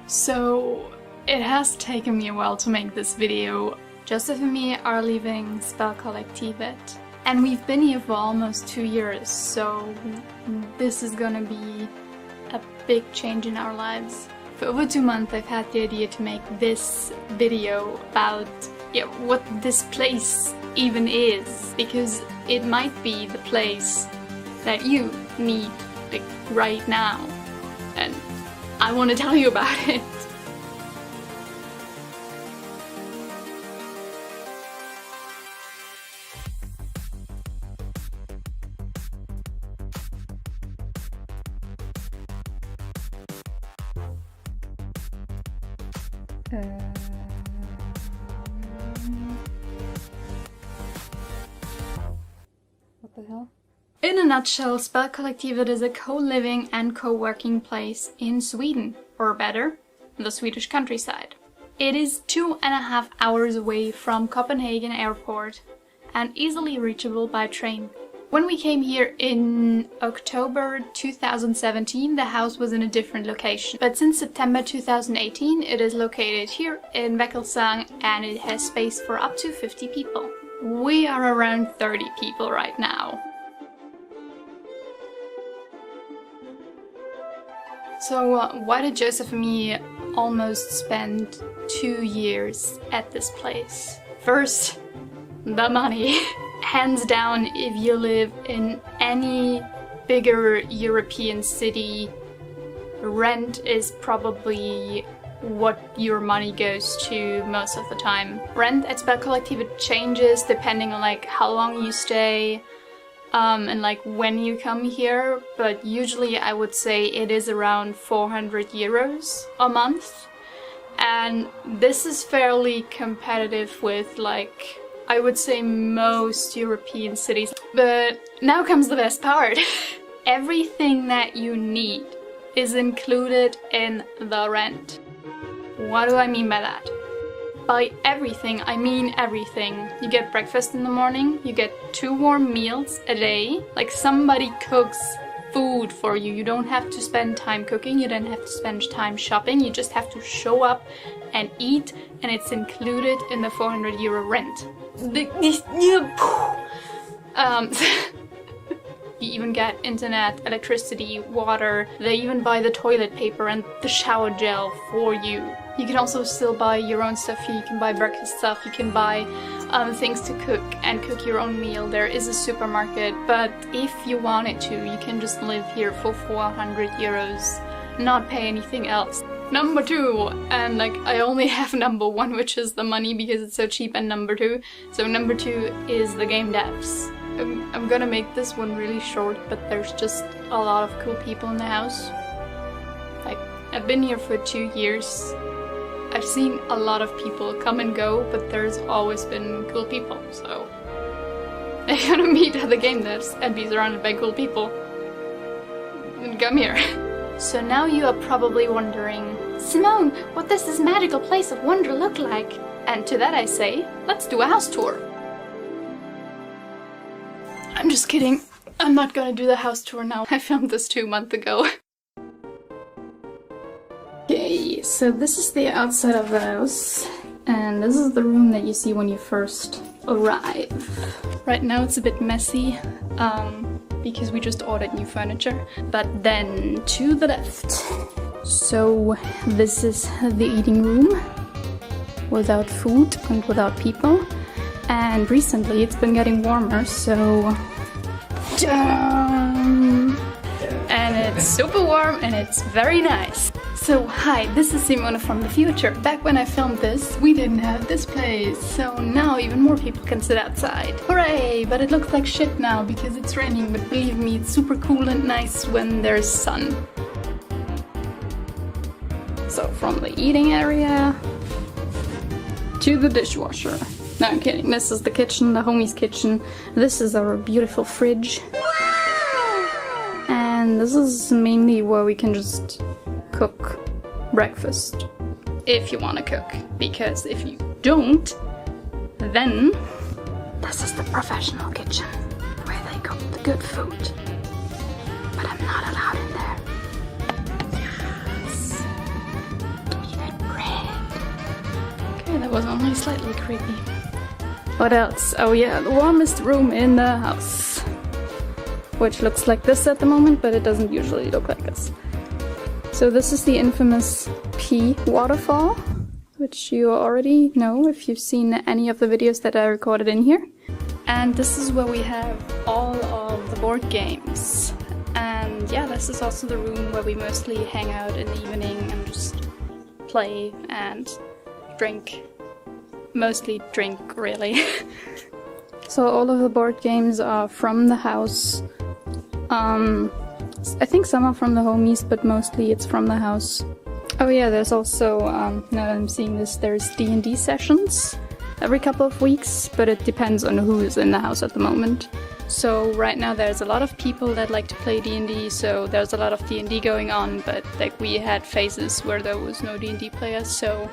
So it has taken me a while to make this video. Joseph and me are leaving Spelkollektivet, and we've been here for almost 2 years, so this is gonna be a big change in our lives. For over 2 months I've had the idea to make this video about what this place even is, because it might be the place that you need like right now, and I want to tell you about it. What the hell? In a nutshell, Spelkollektivet is a co-living and co-working place in Sweden, or better, the Swedish countryside. It is 2.5 hours away from Copenhagen airport and easily reachable by train. When we came here in October 2017, the house was in a different location. But since September 2018, it is located here in Väckelsång and it has space for up to 50 people. We are around 30 people right now. So why did Joseph and me almost spend 2 years at this place? First, the money. Hands down, if you live in any bigger European city, rent is probably what your money goes to most of the time. Rent at Spelkollektivet changes depending on like how long you stay and like when you come here, but usually I would say it is around 400 euros a month, and this is fairly competitive with like I would say most European cities. But now comes the best part. Everything that you need is included in the rent. What do I mean by that? By everything, I mean everything. You get breakfast in the morning, you get 2 warm meals a day, like somebody cooks food for you. You don't have to spend time cooking, you don't have to spend time shopping, you just have to show up and eat, and it's included in the 400 euro rent. You even get internet, electricity, water. They even buy the toilet paper and the shower gel for you. You can also still buy your own stuff here. You can buy breakfast stuff, you can buy things to cook and cook your own meal. There is a supermarket, but if you wanted to, you can just live here for 400 euros, not pay anything else. Number 2, and like I only have number 1, which is the money because it's so cheap, and number 2. So number 2 is the game devs. I'm gonna make this one really short, but there's just a lot of cool people in the house. Like, I've been here for 2 years. I've seen a lot of people come and go, but there's always been cool people, so I'm gonna meet other game devs and be surrounded by cool people. And come here. So now you are probably wondering, Simone, what does this magical place of wonder look like? And to that I say, let's do a house tour. I'm just kidding. I'm not gonna do the house tour now. I filmed this 2 months ago. Okay, so this is the outside of the house. And this is the room that you see when you first arrive. Right now it's a bit messy, because we just ordered new furniture. But then to the left. So this is the eating room, without food and without people. And recently it's been getting warmer, so and it's super warm and it's very nice. So hi, this is Simone from the future. Back when I filmed this, we didn't have this place, so now even more people can sit outside. Hooray! But it looks like shit now because it's raining, but believe me, it's super cool and nice when there's sun. So from the eating area to the dishwasher. No, I'm kidding. This is the kitchen, the homie's kitchen. This is our beautiful fridge. And this is mainly where we can just cook breakfast. If you want to cook. Because if you don't, then this is the professional kitchen where they cook the good food. But I'm not allowed in there. Yes. that was only slightly creepy. What else? Oh yeah, the warmest room in the house. Which looks like this at the moment, but it doesn't usually look like this. So this is the infamous pee waterfall, which you already know if you've seen any of the videos that I recorded in here. And this is where we have all of the board games. And yeah, this is also the room where we mostly hang out in the evening and just play and drink. Mostly drink, really. So all of the board games are from the house. I think some are from the homies, but mostly it's from the house. Oh yeah, there's also, now that I'm seeing this, there's D&D sessions every couple of weeks, but it depends on who's in the house at the moment. So right now there's a lot of people that like to play D&D, so there's a lot of D&D going on, but like we had phases where there was no D&D players, so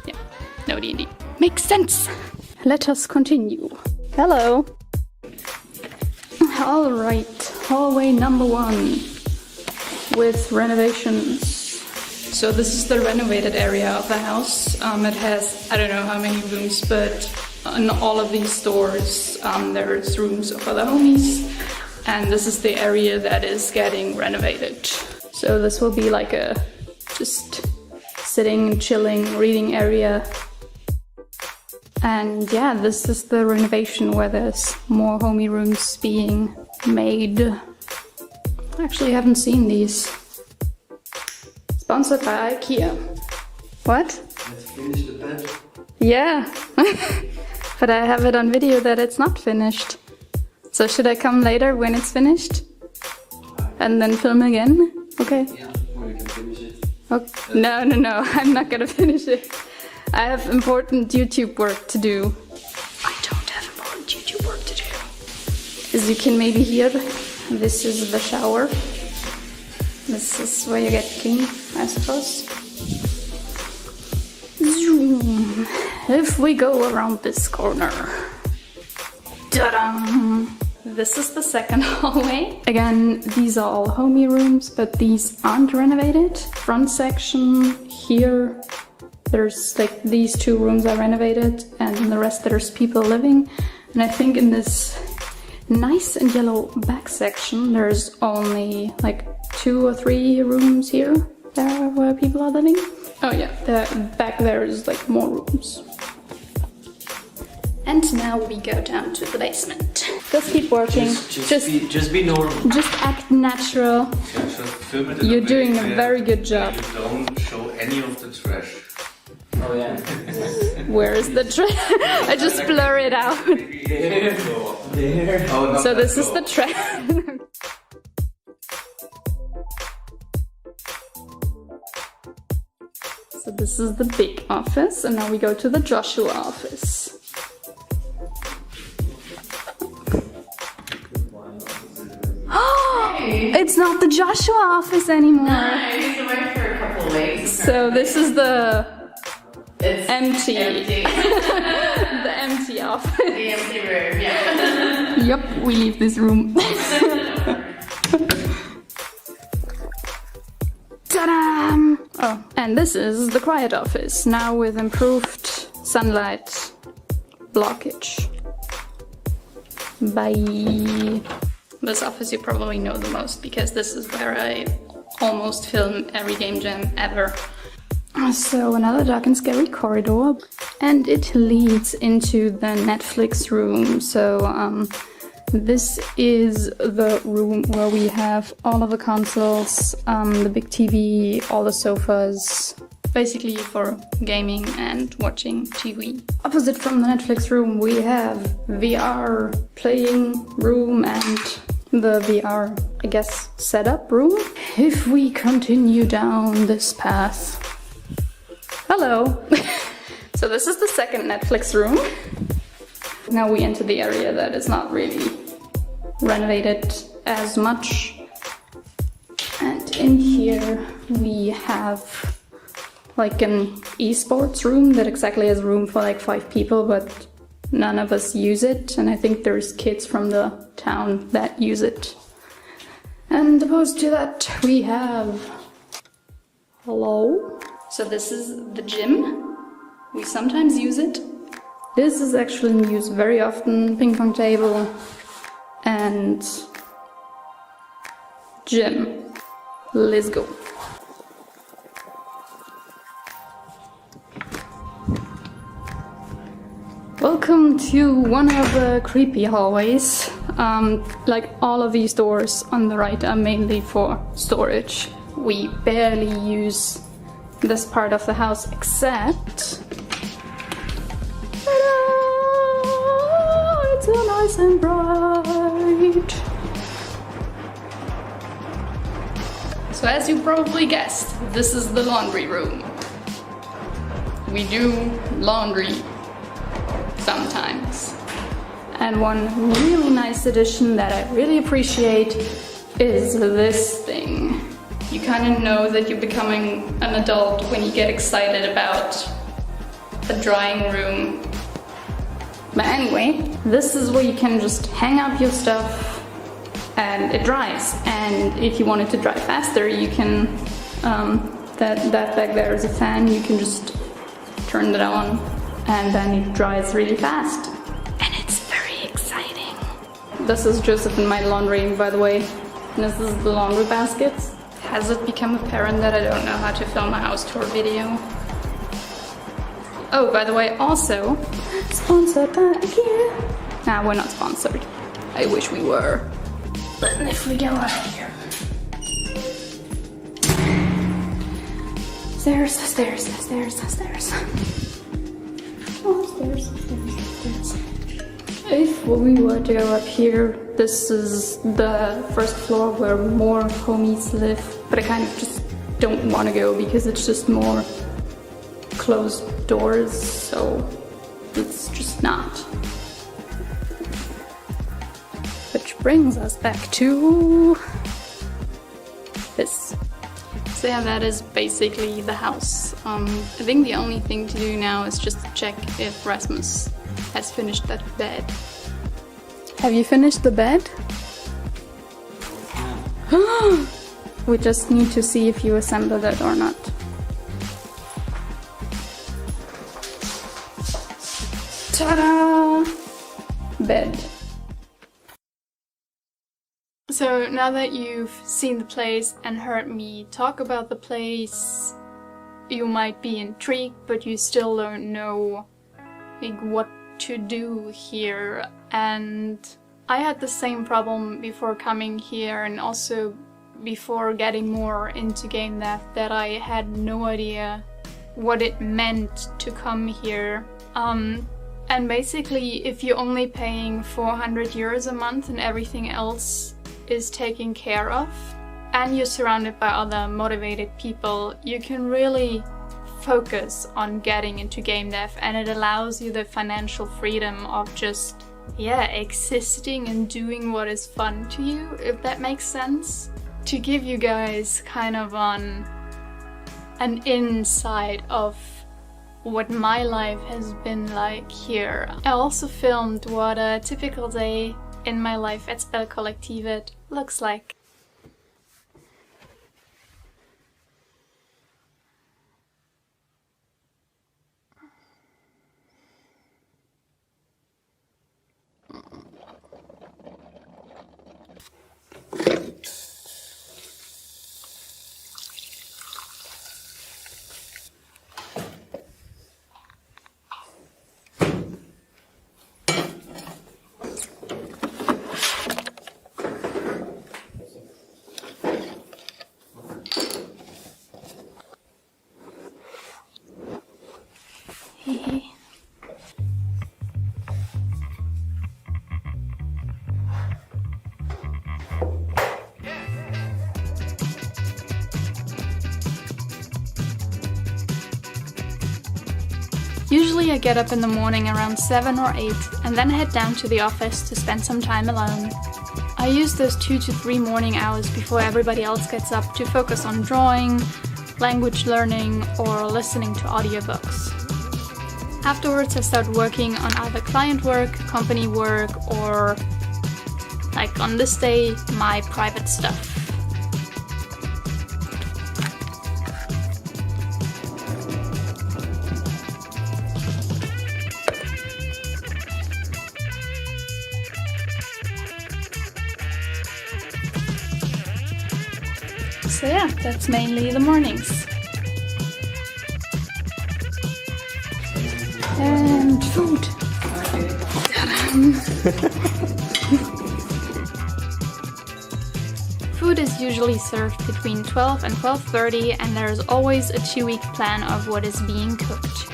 yeah, no D&D. Makes sense! Let us continue. Hello! Alright, hallway number 1 with renovations. So this is the renovated area of the house. It has, I don't know how many rooms, but in all of these doors there's rooms for the homies. And this is the area that is getting renovated. So this will be like a just sitting, chilling, reading area. And yeah, this is the renovation where there's more homie rooms being made. I actually haven't seen these. Sponsored by IKEA. What? Let's finish the bed. Yeah. But I have it on video that it's not finished. So should I come later when it's finished? And then film again? Okay. Yeah, or you can finish it. Okay. No, I'm not gonna finish it. I have important YouTube work to do. I don't have important YouTube work to do. As you can maybe hear, this is the shower. This is where you get clean, I suppose. Zoom. If we go around this corner. Ta-da! This is the second hallway. Again, these are all homie rooms, but these aren't renovated. Front section here. There's like these 2 rooms are renovated and in the rest there's people living. And I think in this nice and yellow back section there's only like 2 or 3 rooms here there where people are living. Oh yeah, back there is like more rooms. And now we go down to the basement. Just keep working. Just be normal. Just act natural. You're doing a very good job. You don't show any of the trash. Oh yeah. Where is the trash? I just blur it out. There. Oh, So this is the trash. So this is the big office, and now we go to the Joshua office. It's not the Joshua office anymore. I used to work for a couple of weeks. So this is the It's empty. empty. The empty office. The empty room, yeah. Yep, we leave this room. Ta-da! Oh, and this is the quiet office, now with improved sunlight blockage. Bye. This office you probably know the most, because this is where I almost film every game jam ever. So another dark and scary corridor, and it leads into the Netflix room. So this is the room where we have all of the consoles, the big TV, all the sofas, basically for gaming and watching TV. Opposite from the Netflix room we have VR playing room and the VR, I guess, setup room. If we continue down this path. Hello! So this is the second Netflix room. Now we enter the area that is not really renovated as much. And in here we have like an esports room that exactly has room for like 5 people, but none of us use it. And I think there's kids from the town that use it. And opposed to that we have... Hello? So this is the gym. We sometimes use it. This is actually in use very often. Ping pong table and gym. Let's go. Welcome to one of the creepy hallways. Like all of these doors on the right are mainly for storage. We barely use this part of the house except... Ta-da! It's so nice and bright. So as you probably guessed, this is the laundry room. We do laundry sometimes. And one really nice addition that I really appreciate is this thing. You kind of know that you're becoming an adult when you get excited about a drying room. But anyway, this is where you can just hang up your stuff and it dries. And if you want it to dry faster, you can, that back there is a fan, you can just turn it on and then it dries really fast. And it's very exciting. This is Joseph and my laundry, by the way. And this is the laundry baskets. Has it become apparent that I don't know how to film a house tour video? Oh, by the way, also, sponsored by IKEA. Nah, we're not sponsored. I wish we were. But if we go out here. Stairs, stairs, stairs, stairs. Oh, stairs, stairs, stairs. If we were to go up here, this is the first floor where more homies live, but I kind of just don't want to go because it's just more closed doors, so it's just not. Which brings us back to this. So yeah, that is basically the house. I think the only thing to do now is just to check if Rasmus has finished that bed. Have you finished the bed? Yeah. We just need to see if you assembled it or not. Ta-da! Bed. So now that you've seen the place and heard me talk about the place, you might be intrigued, but you still don't know like what to do here. And I had the same problem before coming here and also before getting more into game dev, that I had no idea what it meant to come here. And basically, if you're only paying 400 euros a month and everything else is taken care of, and you're surrounded by other motivated people, you can really focus on getting into game dev, and it allows you the financial freedom of just, yeah, existing and doing what is fun to you, if that makes sense. To give you guys kind of an insight of what my life has been like here. I also filmed what a typical day in my life at Spelkollektivet looks like. Usually I get up in the morning around 7 or 8 and then head down to the office to spend some time alone. I use those 2 to 3 morning hours before everybody else gets up to focus on drawing, language learning, or listening to audiobooks. Afterwards I start working on either client work, company work, or, like on this day, my private stuff. So yeah, that's mainly the mornings. And food. Food is usually served between 12 and 12:30, and there's always a 2-week plan of what is being cooked.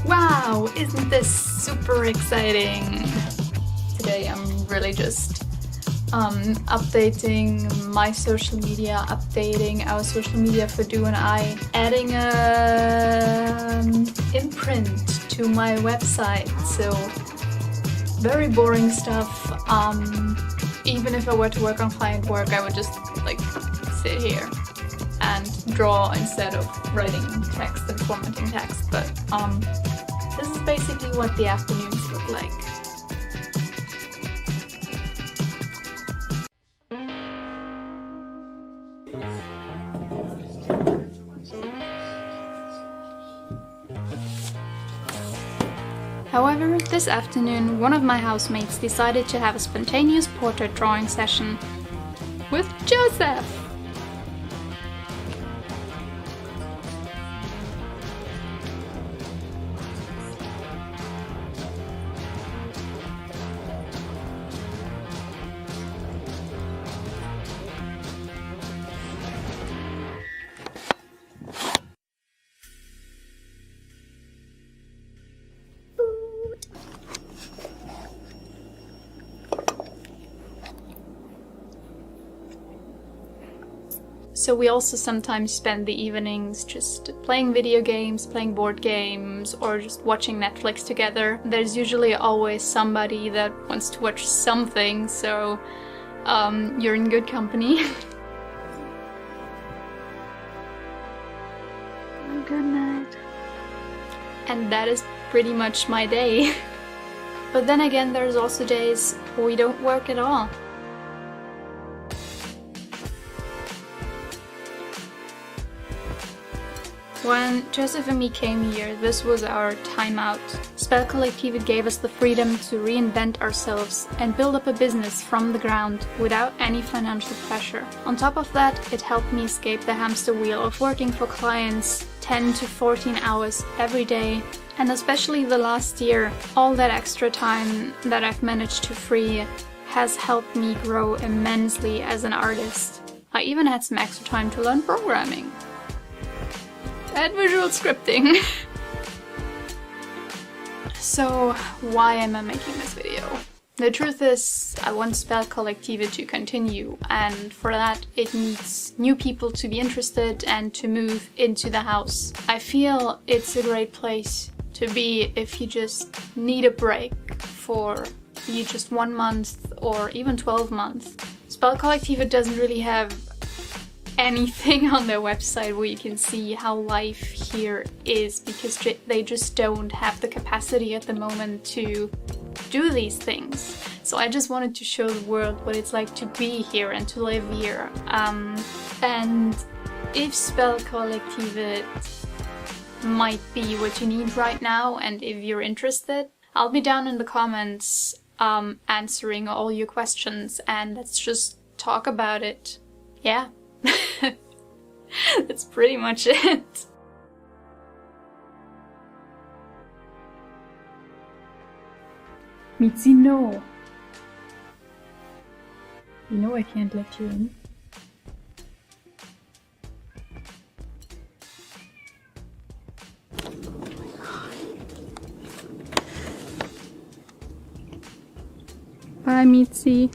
Wow, isn't this super exciting? Today I'm really just updating my social media, updating our social media for Do and I, adding a imprint to my website. So very boring stuff. Even if I were to work on client work, I would just like sit here and draw instead of writing text and formatting text. But this is basically what the afternoons look like. However, this afternoon, one of my housemates decided to have a spontaneous portrait drawing session with Joseph. So we also sometimes spend the evenings just playing video games, playing board games, or just watching Netflix together. There's usually always somebody that wants to watch something, so you're in good company. Good night. And that is pretty much my day. But then again, there's also days where we don't work at all. When Joseph and me came here, this was our timeout. Spelkollektivet gave us the freedom to reinvent ourselves and build up a business from the ground without any financial pressure. On top of that, it helped me escape the hamster wheel of working for clients 10 to 14 hours every day. And especially the last year, all that extra time that I've managed to free has helped me grow immensely as an artist. I even had some extra time to learn programming. And visual scripting. So why am I making this video? The truth is, I want Spelkollektivet to continue, and for that it needs new people to be interested and to move into the house. I feel it's a great place to be if you just need a break for just 1 month or even 12 months. Spelkollektivet doesn't really have anything on their website where you can see how life here is, because they just don't have the capacity at the moment to do these things. So I just wanted to show the world what it's like to be here and to live here. And if Spelkollektivet might be what you need right now, and if you're interested, I'll be down in the comments answering all your questions, and let's just talk about it. Yeah. That's pretty much it. Mitzi, no. You know I can't let you in. meatsy.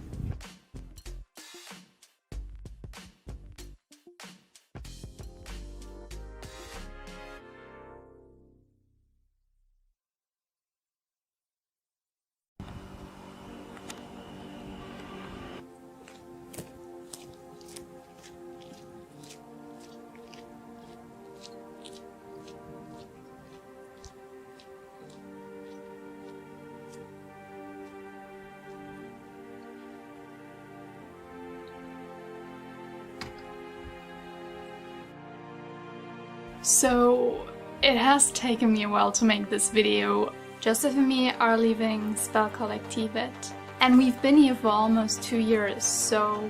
So, it has taken me a while to make this video. Joseph and me are leaving Spelkollektivet, and we've been here for almost 2 years, so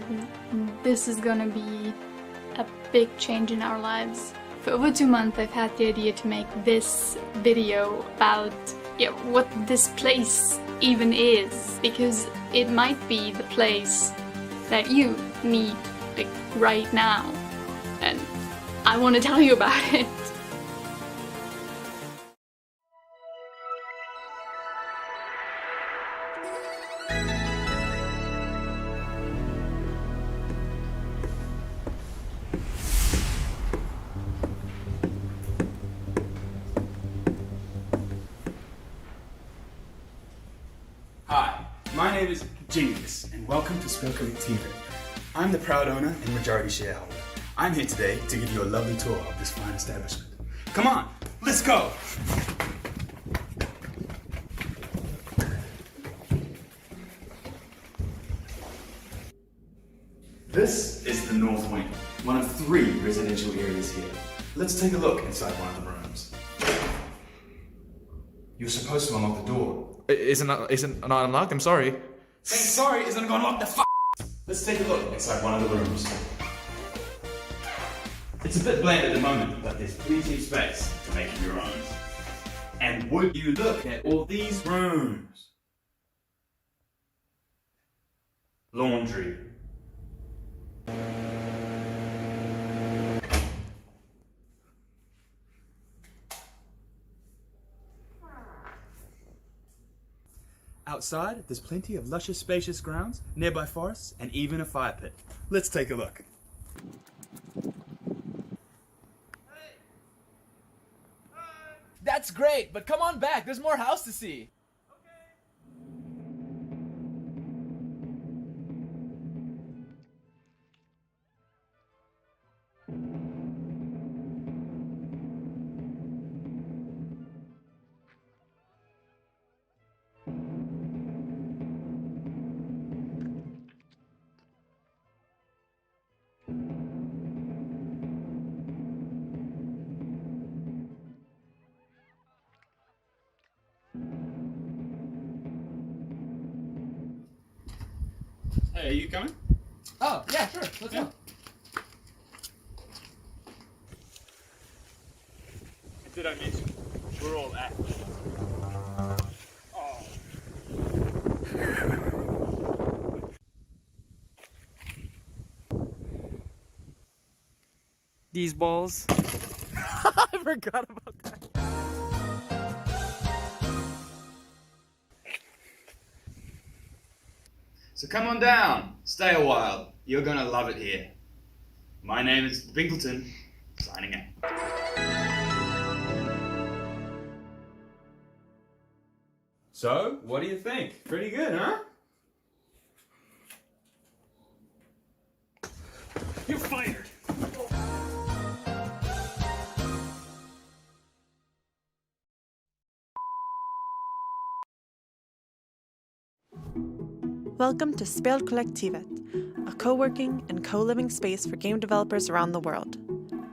this is gonna be a big change in our lives. For over 2 months I've had the idea to make this video about what this place even is, because it might be the place that you need like right now, and I want to tell you about it. Hi, my name is Genius, and welcome to Spelkollektivet. I'm the proud owner and majority shareholder. I'm here today to give you a lovely tour of this fine establishment. Come on, let's go! This is the North Wing, one of 3 residential areas here. Let's take a look inside one of the rooms. You're supposed to unlock the door. Isn't not unlocked? I'm sorry. Saying sorry isn't gonna unlock the f***. Let's take a look inside one of the rooms. It's a bit bland at the moment, but there's plenty of space to make it your own. And would you look at all these rooms? Laundry. Outside, there's plenty of luscious, spacious grounds, nearby forests, and even a fire pit. Let's take a look. That's great, but come on back. There's more house to see. Hey, are you coming? Oh, yeah, sure. Let's go. Did I mention? We're all actors. These balls. I forgot about that. So come on down, stay a while. You're gonna love it here. My name is Binkleton, signing out. So, what do you think? Pretty good, huh? You're fired! Welcome to Spelkollektivet, a co-working and co-living space for game developers around the world.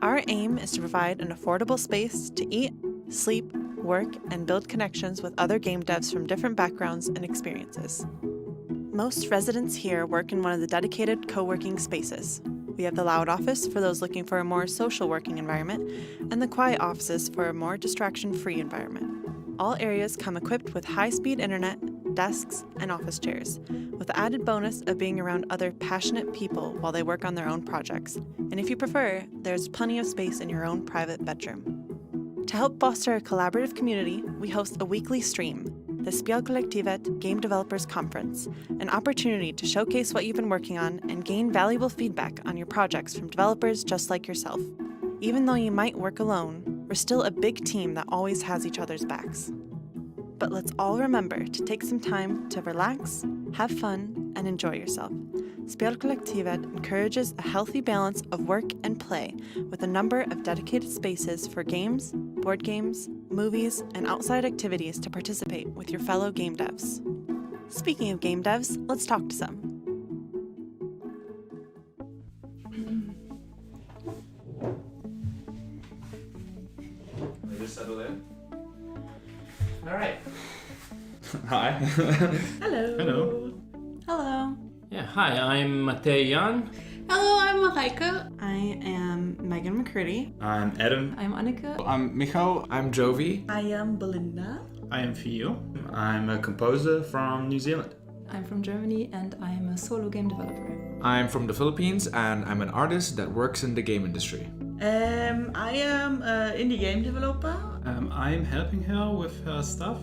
Our aim is to provide an affordable space to eat, sleep, work, and build connections with other game devs from different backgrounds and experiences. Most residents here work in one of the dedicated co-working spaces. We have the loud office for those looking for a more social working environment, and the quiet offices for a more distraction-free environment. All areas come equipped with high-speed internet, desks, and office chairs, with the added bonus of being around other passionate people while they work on their own projects. And if you prefer, there's plenty of space in your own private bedroom. To help foster a collaborative community, we host a weekly stream. the Spelkollektivet Game Developers Conference, an opportunity to showcase what you've been working on and gain valuable feedback on your projects from developers just like yourself. Even though you might work alone, we're still a big team that always has each other's backs. But let's all remember to take some time to relax, have fun, and enjoy yourself. Spelkollektivet encourages a healthy balance of work and play with a number of dedicated spaces for games, board games, movies, and outside activities to participate with your fellow game devs. Speaking of game devs, let's talk to some. Just settle in. All right. Hi. Hello. Hello. Hello. Yeah, hi, I'm Matej Jan. Hello, I'm Marijke. I am Megan McCurdy. I'm Adam. I'm Anneke. I'm Michal. I'm Jovi. I am Belinda. I am Fio. I'm a composer from New Zealand. I'm from Germany and I am a solo game developer. I'm from the Philippines and I'm an artist that works in the game industry. I am an indie game developer. I'm helping her with her stuff.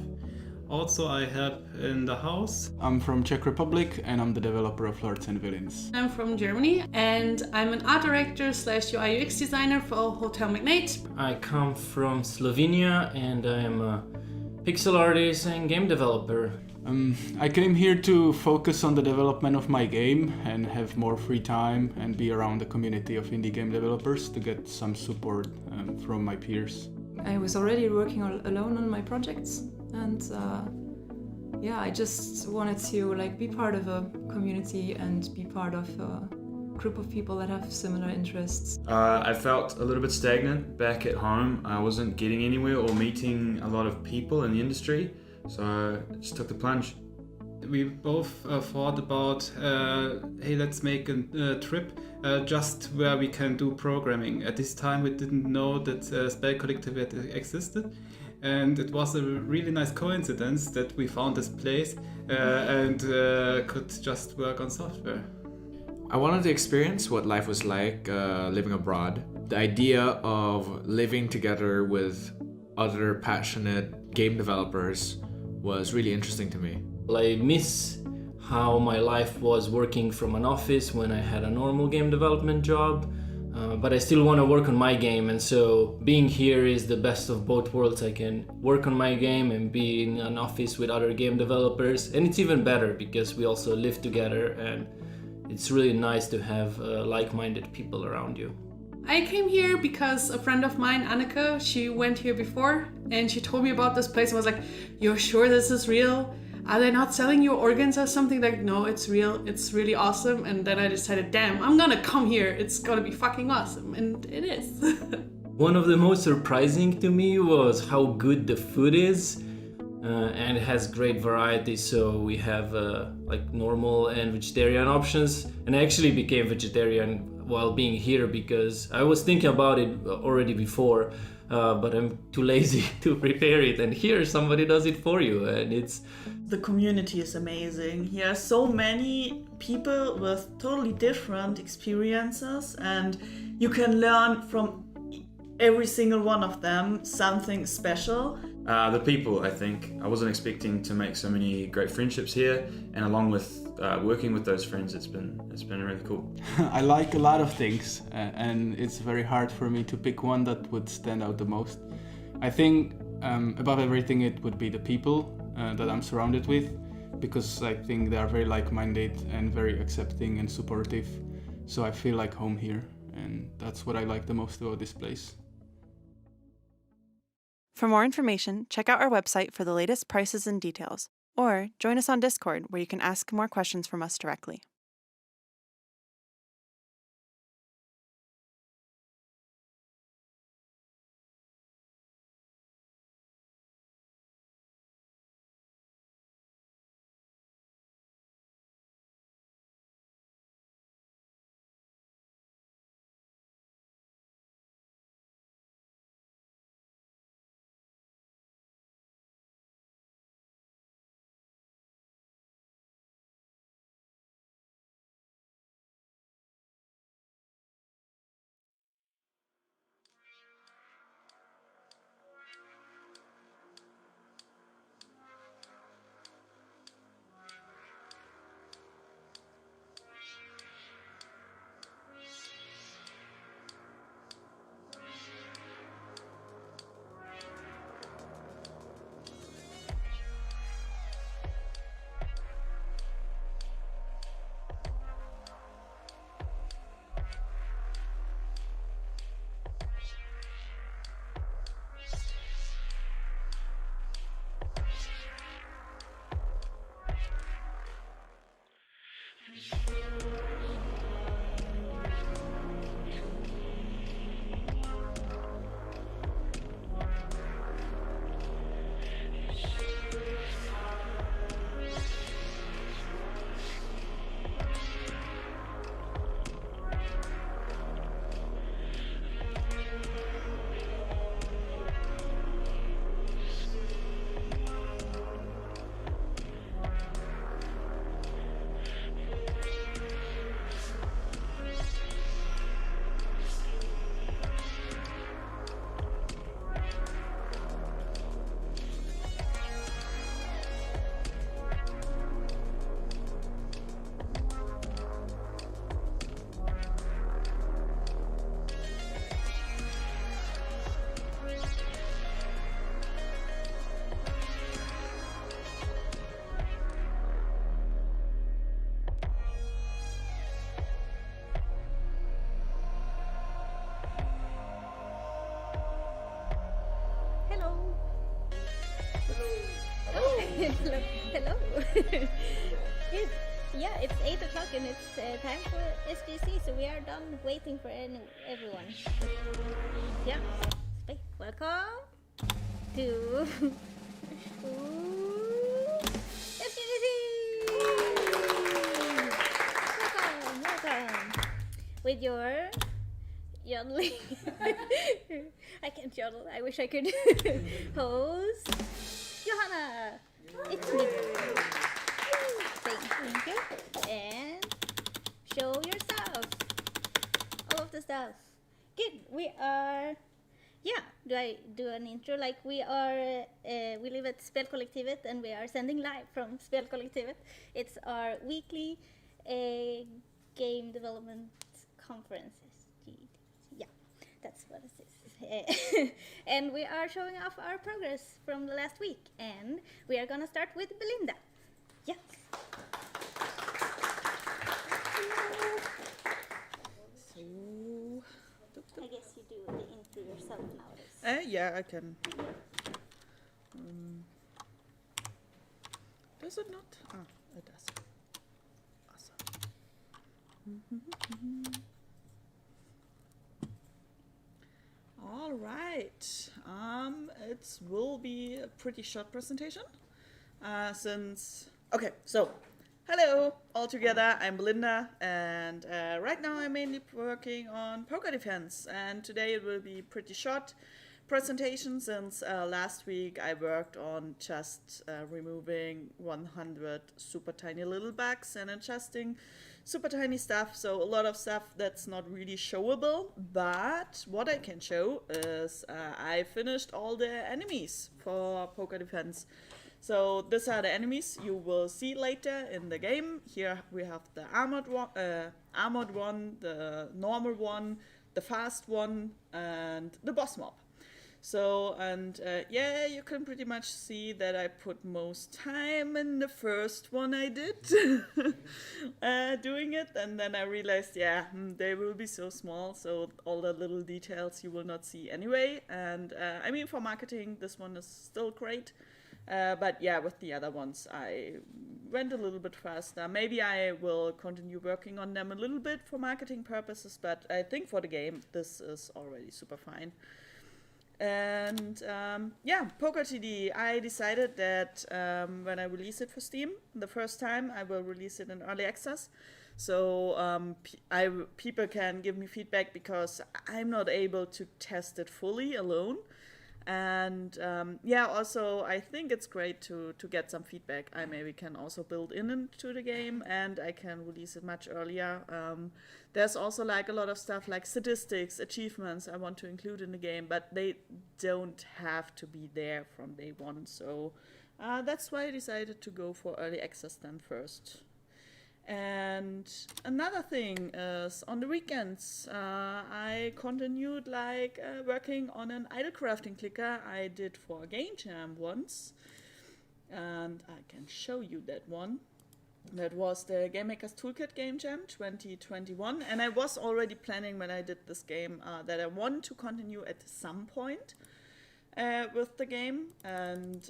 Also, I help in the house. I'm from Czech Republic and I'm the developer of Lords and Villains. I'm from Germany and I'm an art director / UI UX designer for Hotel Magnate. I come from Slovenia and I am a pixel artist and game developer. I came here to focus on the development of my game and have more free time and be around the community of indie game developers to get some support from my peers. I was already working alone on my projects and I just wanted to be part of a community and be part of a group of people that have similar interests. I felt a little bit stagnant back at home. I wasn't getting anywhere or meeting a lot of people in the industry, so I just took the plunge. We both thought about, hey, let's make a trip just where we can do programming. At this time we didn't know that Spelkollektivet existed, and it was a really nice coincidence that we found this place and could just work on software. I wanted to experience what life was like living abroad. The idea of living together with other passionate game developers was really interesting to me. I miss how my life was working from an office when I had a normal game development job, but I still want to work on my game, and so being here is the best of both worlds. I can work on my game and be in an office with other game developers, and it's even better because we also live together and it's really nice to have like-minded people around you. I came here because a friend of mine, Anneke, she went here before and she told me about this place and was like, "You're sure this is real? Are they not selling you organs or something?" Like, no, it's real. It's really awesome. And then I decided, damn, I'm gonna come here. It's gonna be fucking awesome. And it is. One of the most surprising to me was how good the food is. And it has great variety, so we have normal and vegetarian options. And I actually became vegetarian while being here because I was thinking about it already before, but I'm too lazy to prepare it, and here somebody does it for you, and it's... The community is amazing. Here are so many people with totally different experiences, and you can learn from every single one of them something special. The people, I think. I wasn't expecting to make so many great friendships here, and along with working with those friends, it's been really cool. I like a lot of things, and it's very hard for me to pick one that would stand out the most. I think above everything it would be the people that I'm surrounded with, because I think they are very like-minded and very accepting and supportive, so I feel like home here, and that's what I like the most about this place. For more information, check out our website for the latest prices and details, or join us on Discord where you can ask more questions from us directly. o'clock and it's time for SGC, so we are done waiting for everyone. Yeah, welcome to SGC! Welcome! With your yodeling. I can't yodel, I wish I could. Host Johanna! It's me. Thank you. And show your stuff. All of the stuff. Good. We are. Yeah. Do I do an intro? Like we are. We live at Spelkollektivet and we are sending live from Spelkollektivet. It's our weekly game development conferences. Yeah, that's what it is. And we are showing off our progress from the last week. And we are gonna start with Belinda. Yes. So, I guess you do the intro yourself nowadays. yeah, I can. Does it not? Ah, it does. Awesome. All right. It will be a pretty short presentation, since. Okay, so. Hello, all together. I'm Belinda, and right now I'm mainly working on poker defense. And today it will be pretty short presentation, since last week I worked on just removing 100 super tiny little bugs and adjusting super tiny stuff. So a lot of stuff that's not really showable. But what I can show is I finished all the enemies for poker defense. So these are the enemies you will see later in the game. Here we have the armored one, the normal one, the fast one, and the boss mob. So, and yeah, you can pretty much see that I put most time in the first one I did doing it. And then I realized, yeah, they will be so small, so all the little details you will not see anyway. And I mean, for marketing, this one is still great. But yeah, with the other ones, I went a little bit faster. Maybe I will continue working on them a little bit for marketing purposes, but I think for the game, this is already super fine. And yeah, Poker TD, I decided that when I release it for Steam, the first time I will release it in early access. So people can give me feedback because I'm not able to test it fully alone. And yeah, also I think it's great to get some feedback. I maybe can also build into the game, and I can release it much earlier. There's also like a lot of stuff like statistics, achievements I want to include in the game, but they don't have to be there from day one. So that's why I decided to go for early access then first. And another thing is, on the weekends, I continued like working on an idle crafting clicker I did for a game jam once. And I can show you that one. That was the Game Maker's Toolkit Game Jam 2021. And I was already planning when I did this game that I want to continue at some point with the game. And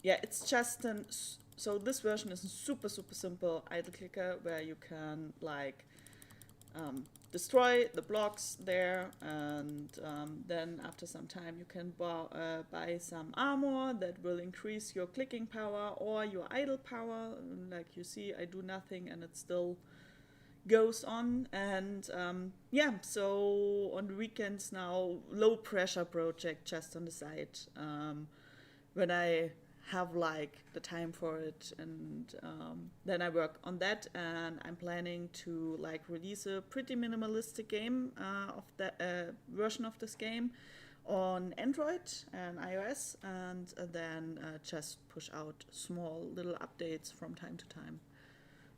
yeah, it's just an... So this version is a super simple idle clicker where you can like destroy the blocks there, and then after some time you can buy some armor that will increase your clicking power or your idle power. Like you see, I do nothing and it still goes on. And yeah, so on the weekends now, low pressure project just on the side. When I have like the time for it, and then I work on that, and I'm planning to like release a pretty minimalistic game of that version of this game on Android and iOS, and then just push out small little updates from time to time.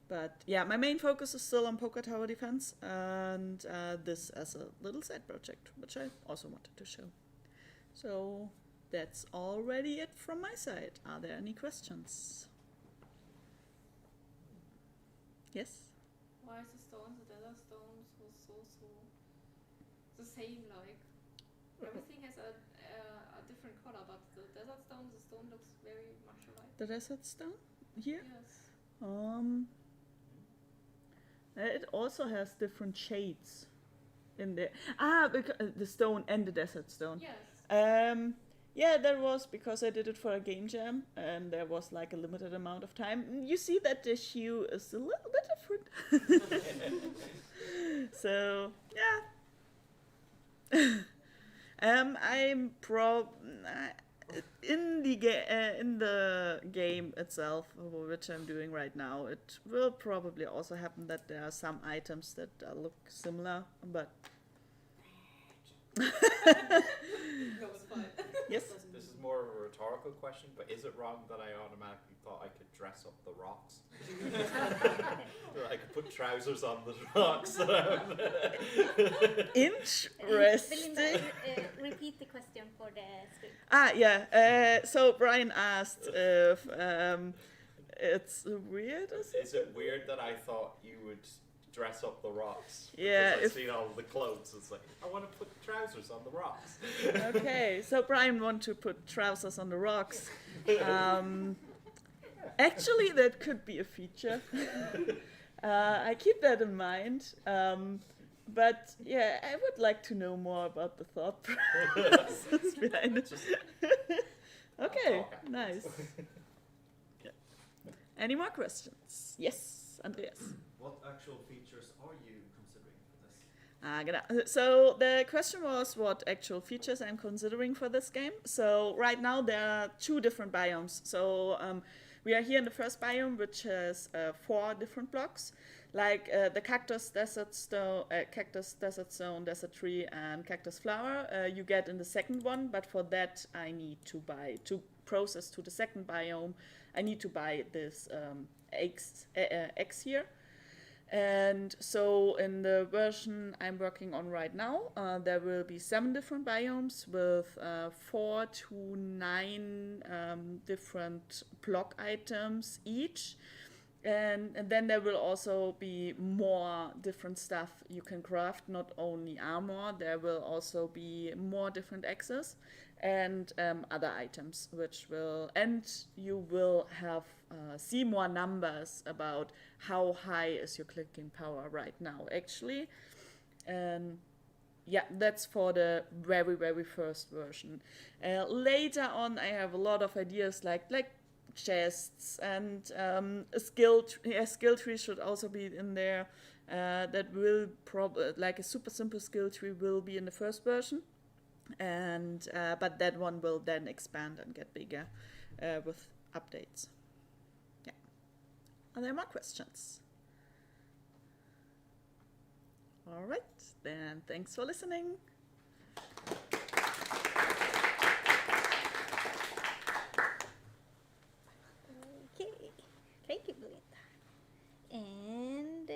But yeah, my main focus is still on Poker Tower Defense, and this as a little side project, which I also wanted to show. So that's already it from my side. Are there any questions? Yes? Why is the stones, the desert stones, so the same? Like everything has a different color, but the desert stone, the stone looks very much alike. The desert stone here? Yes. It also has different shades in there. Because the stone and the desert stone. Yes. Yeah, that was because I did it for a game jam, and there was like a limited amount of time. You see that the hue is a little bit different. So yeah. I'm in the game itself, which I'm doing right now. It will probably also happen that there are some items that look similar, but. That was fun. Yes. This is more of a rhetorical question, but is it wrong that I automatically thought I could dress up the rocks? That I could put trousers on the rocks. Interesting. Belinda, repeat the question for the screen. Yeah. So Brian asked if it's weird. Is it weird that I thought you would dress up the rocks? Yeah, Because I've seen all the clothes. It's like, I want to put trousers on the rocks. Okay, so Brian wants to put trousers on the rocks. Actually, that could be a feature. I keep that in mind. But yeah, I would like to know more about the thought process behind it. Okay, nice. Yeah. Any more questions? Yes, Andreas. What actual features are you considering for this? So the question was what actual features I'm considering for this game. So right now there are 2 different biomes. So we are here in the first biome, which has 4 different blocks, like the cactus, desert stone, desert tree, and cactus flower. You get in the second one, but for that I need to process to the second biome. I need to buy this eggs here. And so in the version I'm working on right now, there will be 7 different biomes with 4 to 9 different block items each. And then there will also be more different stuff you can craft, not only armor, there will also be more different axes and other items, and you will have see more numbers about how high is your clicking power right now, actually. And yeah, that's for the very, very first version. Later on, I have a lot of ideas like chests and a skill tree should also be in there. That will probably, like a super simple skill tree will be in the first version, and but that one will then expand and get bigger with updates. Yeah. Are there more questions? All right, then thanks for listening. Okay, thank you, Belinda. And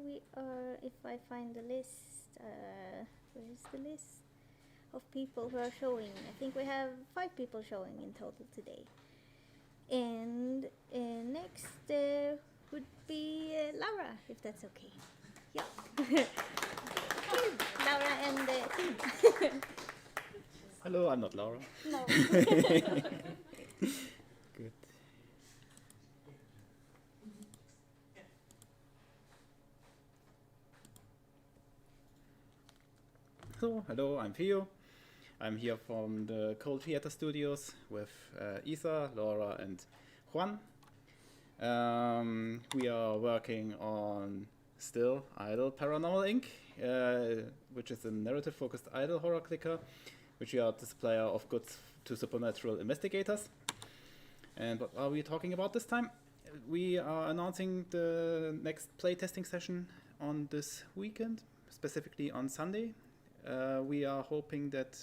we are, if I find the list, where is the list of people who are showing? I think we have 5 people showing in total today. And next would be Laura, if that's okay. Yeah. Laura and Tim. Hello, I'm not Laura. No. Good. So, hello, I'm Theo. I'm here from the Cold Theater Studios with Isa, Laura, and Juan. We are working on Still Idle Paranormal Inc., which is a narrative-focused idle horror clicker, which we are the supplier of goods to supernatural investigators. And what are we talking about this time? We are announcing the next playtesting session on this weekend, specifically on Sunday. We are hoping that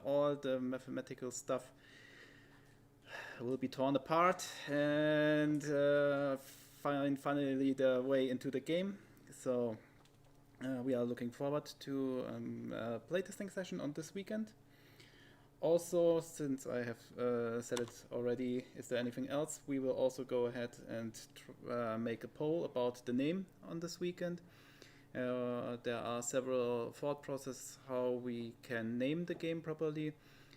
all the mathematical stuff will be torn apart and find finally their way into the game. So we are looking forward to a playtesting session on this weekend. Also, since I have said it already, is there anything else? We will also go ahead and make a poll about the name on this weekend. There are several thought processes how we can name the game properly.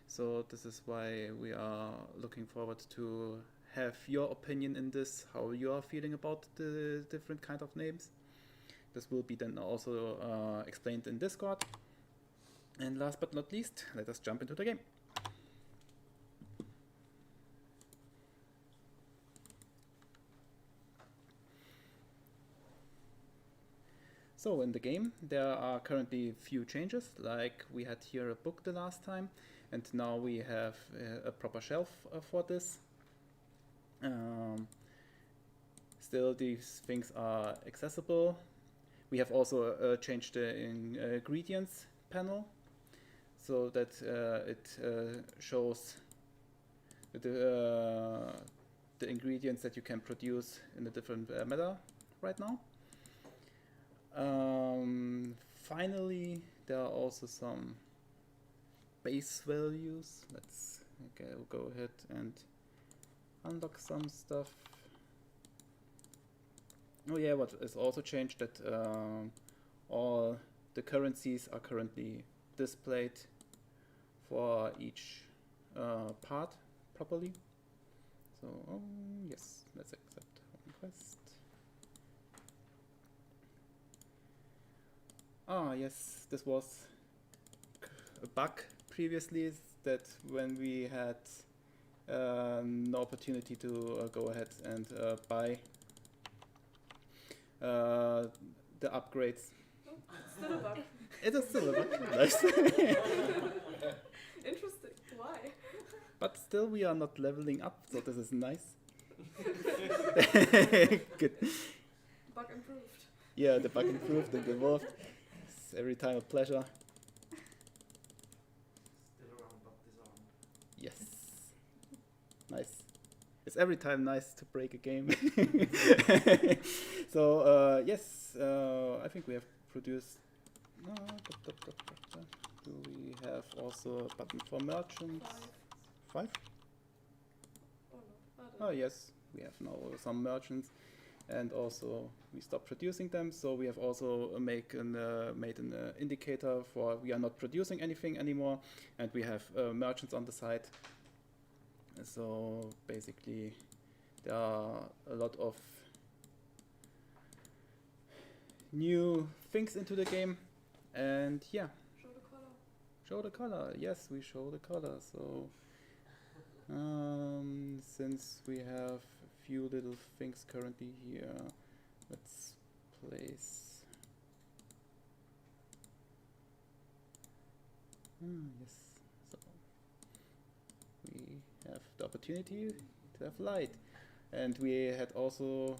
So this is why we are looking forward to have your opinion in this, how you are feeling about the different kind of names. This will be then also explained in Discord. And last but not least, let us jump into the game. So in the game there are currently few changes, like we had here a book the last time, and now we have a proper shelf for this. Still these things are accessible. We have also changed the ingredients panel so that it shows the ingredients that you can produce in a different meta right now. Finally, there are also some base values. We'll go ahead and unlock some stuff. Oh yeah, what is also changed that all the currencies are currently displayed for each part properly. So yes, let's accept request. Ah yes, this was a bug previously, is that when we had no opportunity to go ahead and buy the upgrades. Oh, it's still a bug. It is still a bug. Nice. Interesting. Why? But still we are not leveling up, so this is nice. Good. Bug improved. Yeah, the bug improved and evolved. It's every time a pleasure. Still around but disarmed. Yes. Nice. It's every time nice to break a game. So yes, I think we have produced. Do we have also a button for merchants? 5? Oh yes, we have now some merchants, and also we stopped producing them. So we have also made an indicator for we are not producing anything anymore, and we have merchants on the side. So basically, there are a lot of new things into the game, and yeah. Show the color. Show the color. Yes, we show the color. So since we have a few little things currently here, let's place. Yes. So we have the opportunity to have light, and we had also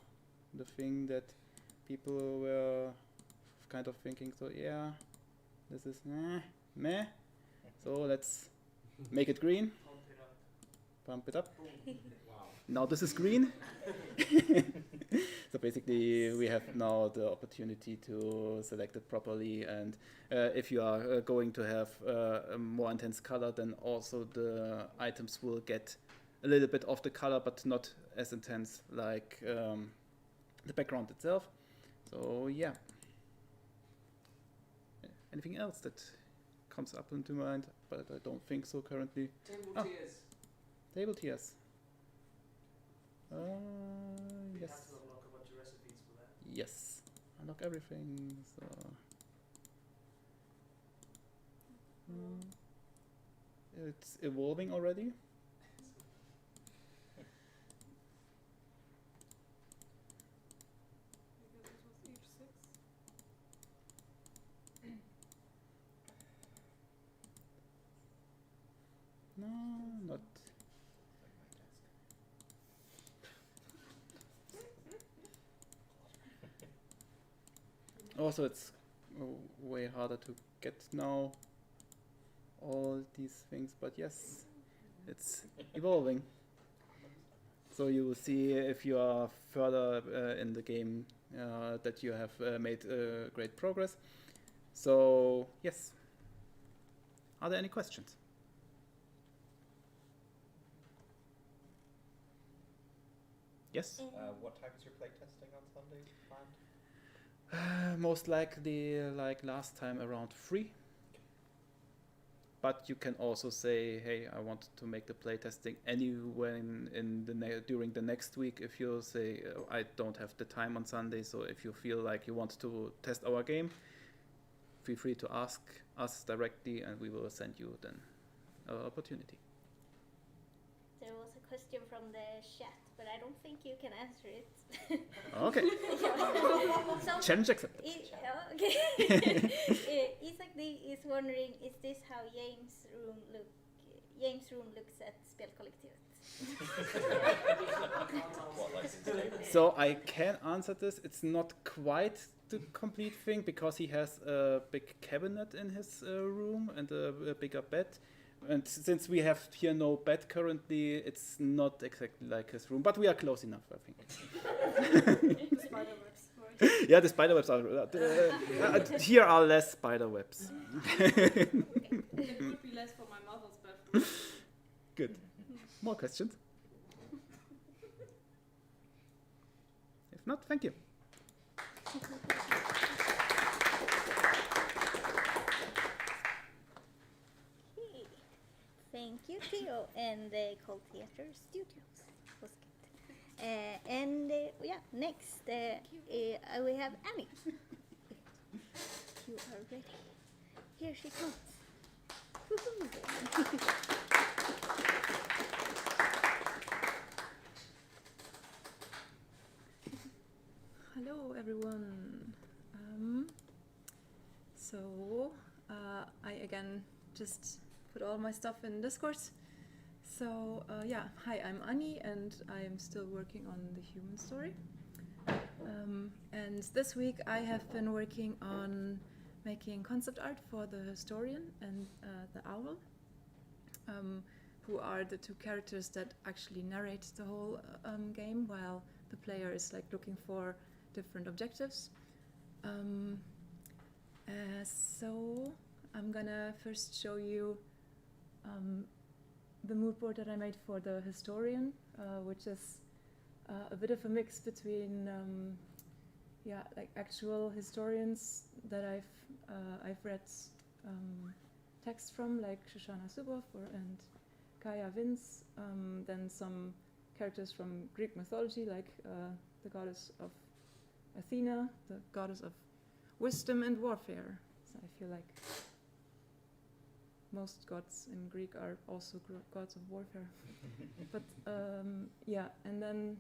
the thing that people were kind of thinking, so yeah, this is meh, so let's make it green, pump it up. Wow. Now this is green. So basically we have now the opportunity to select it properly, and if you are going to have a more intense color, then also the items will get a little bit of the color, but not as intense like the background itself. So yeah. Anything else that comes up into mind? But I don't think so currently. Table tiers. Table tiers. We Yes. have to unlock a bunch of recipes for that. Yes. Unlock everything. So. It's evolving already. Because it was each 6. No, not. Also, it's way harder to get now all these things, but yes, it's evolving. So you will see if you are further in the game that you have made great progress. So yes. Are there any questions? Yes? What time is your playtesting on Sunday planned? Most likely like last time around 3. But you can also say, hey, I want to make the playtesting anywhere during the next week. If you say, I don't have the time on Sunday, so if you feel like you want to test our game, feel free to ask us directly, and we will send you then an opportunity. There was a question from the chat, but I don't think you can answer it. Okay. So Challenge accepted. Okay. Isaac D is wondering, is this how James' room looks at Spelkollektivet? So I can answer this. It's not quite the complete thing because he has a big cabinet in his room and a bigger bed. And since we have here no bed currently, it's not exactly like his room, but we are close enough, I think. The spider webs, right? Yeah, the spider webs are. Here are less spider webs. It would be less for my mother's bedroom. Good. More questions? If not, thank you. Thank you, Theo, and the Cold Theater Studios. Was good. Yeah, next we have Annie. If you are ready. Here she comes. Hello everyone. I again just put all my stuff in Discord. So yeah, hi, I'm Annie and I'm still working on the human story. And this week I have been working on making concept art for the historian and the owl, who are the two characters that actually narrate the whole game while the player is like looking for different objectives. So I'm gonna first show you the mood board that I made for the historian, which is a bit of a mix between like actual historians that I've read texts from, like Shoshana Zuboff and Kaya Vince, then some characters from Greek mythology, like the goddess of Athena, the goddess of wisdom and warfare. So I feel like most gods in Greek are also gods of warfare. But yeah, and then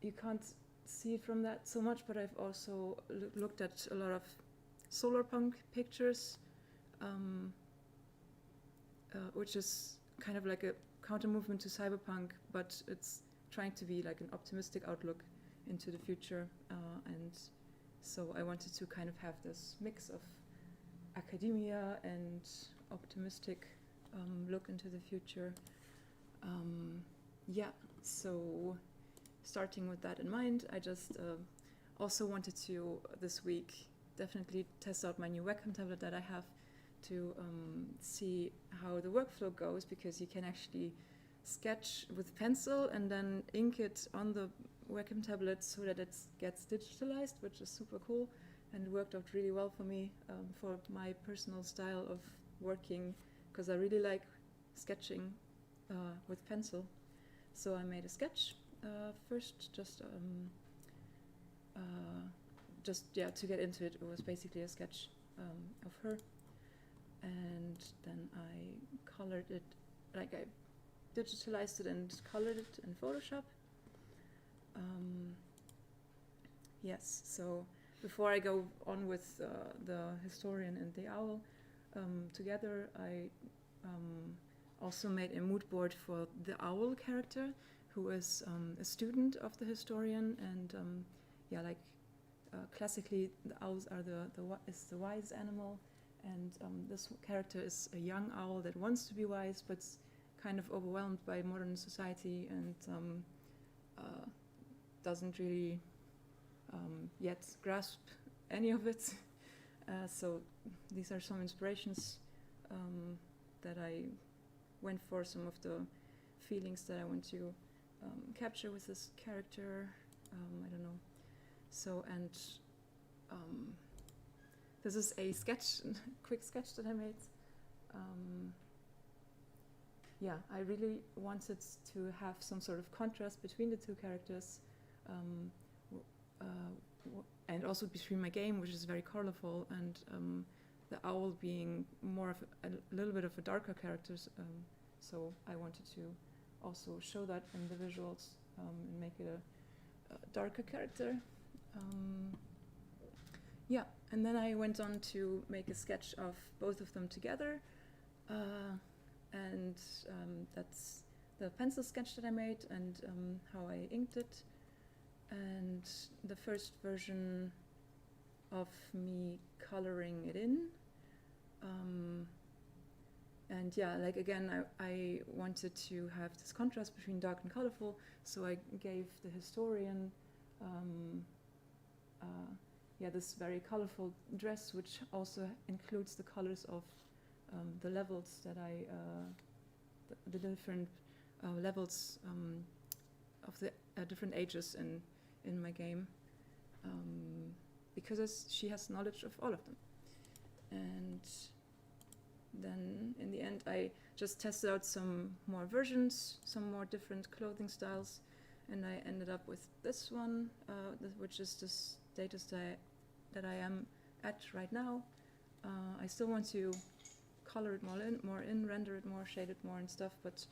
you can't see from that so much, but I've also looked at a lot of solar punk pictures, which is kind of like a counter movement to cyberpunk, but it's trying to be like an optimistic outlook into the future. And so I wanted to kind of have this mix of academia and optimistic look into the future. Yeah, so starting with that in mind, I just also wanted to this week definitely test out my new webcam tablet that I have to see how the workflow goes, because you can actually sketch with pencil and then ink it on the webcam tablet so that it gets digitalized, which is super cool and worked out really well for me for my personal style of working, because I really like sketching with pencil. So I made a sketch first, just to get into it. It was basically a sketch of her, and then I colored it, like I digitalized it and colored it in Photoshop. Yes, so before I go on with the historian and the owl together, I also made a mood board for the owl character, who is a student of the historian, and classically the owls are the wise animal, and this character is a young owl that wants to be wise but's kind of overwhelmed by modern society and doesn't really yet grasp any of it. So these are some inspirations that I went for, some of the feelings that I want to capture with this character. I don't know. So, and this is a sketch, quick sketch that I made yeah, I really wanted to have some sort of contrast between the two characters, and also between my game, which is very colorful, and the owl being more of a little bit of a darker character. So I wanted to also show that in the visuals and make it a darker character. Yeah, and then I went on to make a sketch of both of them together, and that's the pencil sketch that I made and how I inked it. And the first version of me coloring it in. And yeah, like again, I wanted to have this contrast between dark and colorful, so I gave the historian this very colorful dress, which also includes the colors of the levels that the different levels of the different ages in my game, because she has knowledge of all of them. And then in the end I just tested out some more versions, some more different clothing styles, and I ended up with this one, which is the status that I am at right now. I still want to color it more in, render it more, shade it more and stuff, but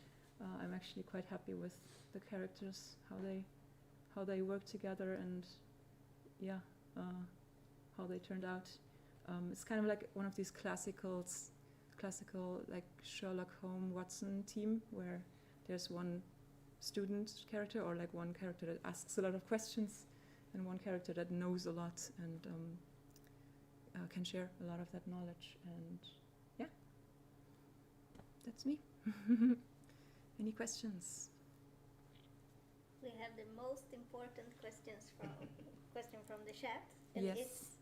I'm actually quite happy with the characters, how they work together, and yeah, how they turned out. It's kind of like one of these classical like Sherlock Holmes Watson team, where there's one student character, or like one character that asks a lot of questions, and one character that knows a lot and can share a lot of that knowledge. And yeah, that's me. Any questions? We have the most important question from the chat, and yes. It's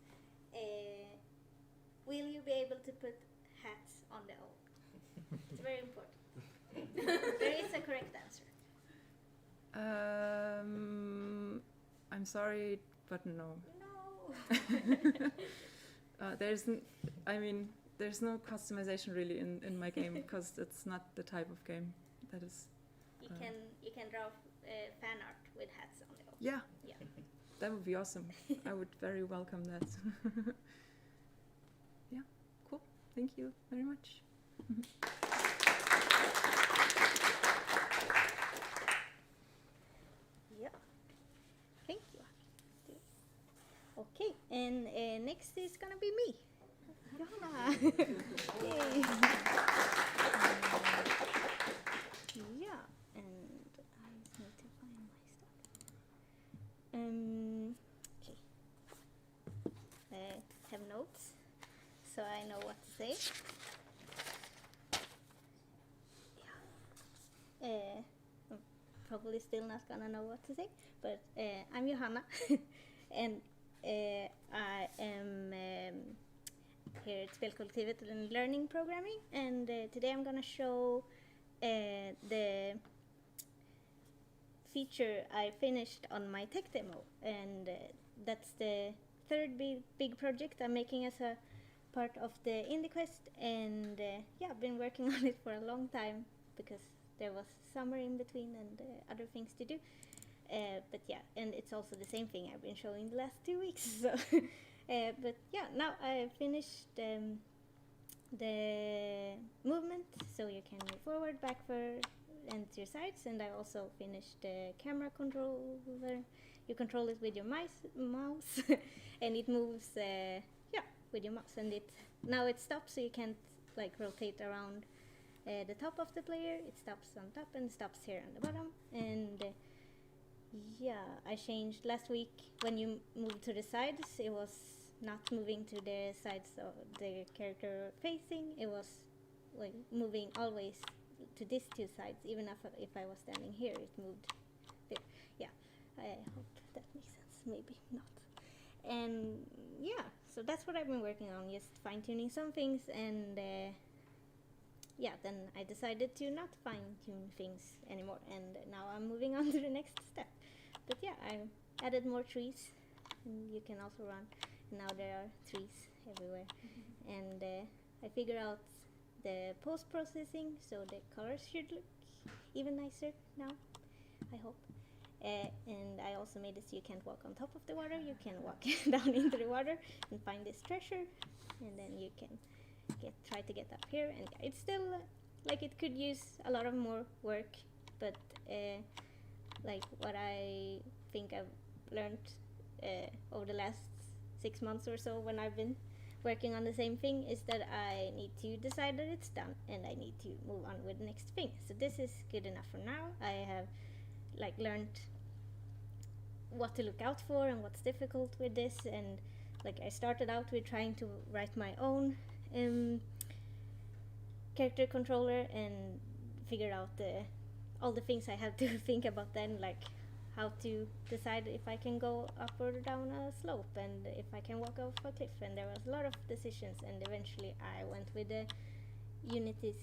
will you be able to put hats on the owl? It's very important. There is a correct answer. I'm sorry, but no. No. There's no customization really in my game, because it's not the type of game that is. You can draw fan art with hats on the owl. Yeah. Yeah. That would be awesome. I would very welcome that. Yeah, cool. Thank you very much. Yeah. Thank you. Okay, and next is gonna be me. Johanna. Yay. Yeah, and I need to find my stuff. Okay. I have notes, so I know what to say. Yeah. I'm probably still not gonna know what to say, but I'm Johanna, and I am here at Spelkollektivet and learning programming, and today I'm gonna show the feature I finished on my tech demo, and that's the third big project I'm making as a part of the Indie Quest, and yeah, I've been working on it for a long time because there was summer in between and other things to do. But yeah, and it's also the same thing I've been showing the last 2 weeks. So, but yeah, now I finished the movement, so you can move forward, backward, and to your sides. And I also finished the camera controller. You control it with your mouse, and it moves, with your mouse. And now it stops, so you can't like rotate around the top of the player. It stops on top and stops here on the bottom. And yeah, I changed last week. When you moved to the sides, it was not moving to the sides of the character facing. It was like moving always to these two sides. Even if I was standing here, it moved there. Yeah, I hope that makes sense. Maybe not. And yeah, so that's what I've been working on, just fine-tuning some things. And yeah, then I decided to not fine-tune things anymore, and now I'm moving on to the next step. But yeah, I added more trees, and you can also run. Now there are trees everywhere. And I figure out the post-processing, so the colors should look even nicer now, I hope. And I also made it so you can't walk on top of the water, you can walk down into the water and find this treasure, and then you can try to get up here. And it's still like it could use a lot of more work, but like what I think I've learned over the last 6 months or so when I've been working on the same thing is that I need to decide that it's done and I need to move on with the next thing. So this is good enough for now. I have like learned what to look out for and what's difficult with this, and like I started out with trying to write my own character controller and figured out all the things I have to think about then, like how to decide if I can go up or down a slope and if I can walk off a cliff, and there was a lot of decisions, and eventually I went with the Unity's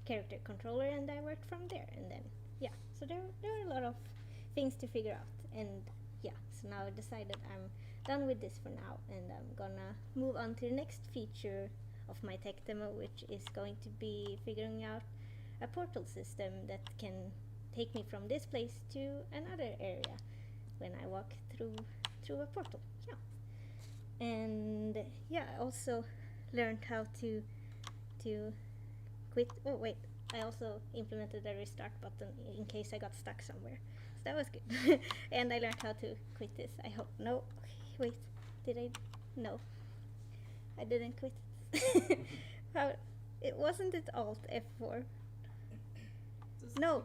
character controller and I worked from there. And then so there were a lot of things to figure out, and so now I decided I'm done with this for now, and I'm gonna move on to the next feature of my tech demo, which is going to be figuring out a portal system that can take me from this place to another area when I walk through a portal. And I also learned how to quit. Oh wait, I also implemented a restart button in case I got stuck somewhere, so that was good. And I learned how to quit this. I hope. No, wait, did I? No, I didn't quit. How? It wasn't it Alt F4. No,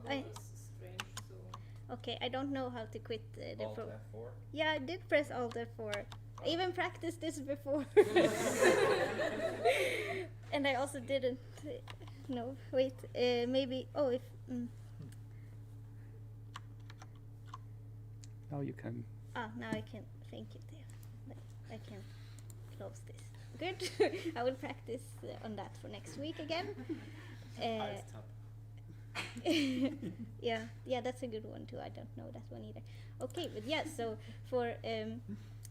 okay, I don't know how to quit the Alt F4? Yeah, I did press Alt F4. I even practiced this before. And I also didn't. No, wait, maybe. Oh, if. Now you can. Now I can. Thank you, Dave. I can close this. Good. I will practice on that for next week again. Yeah, that's a good one too. I don't know that one either. Okay, but so for